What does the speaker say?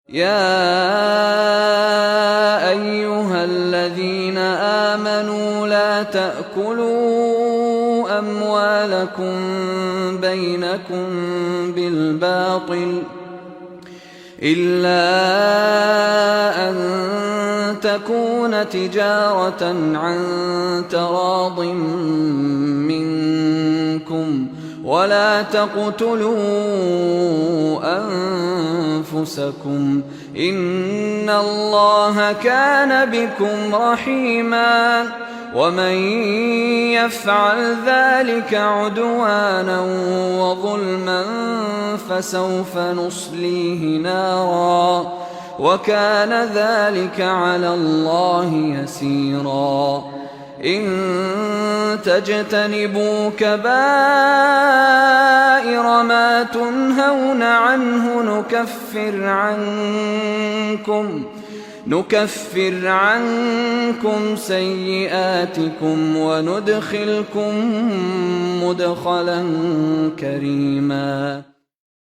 يا أيها الذين آمنوا لا تأكلوا أموالكم بينكم بالباطل إلا أن تكون تجارة عن تراض منكم ولا تقتلوا أنفسكم إن الله كان بكم رحيما ومن يفعل ذلك عدوانا وظلما فسوف نصليه نارا وكان ذلك على الله يسيرا إن تجتنبوا كبائر ما تنهون عنه نكفر عنكم سيئاتكم وندخلكم مدخلا كريما.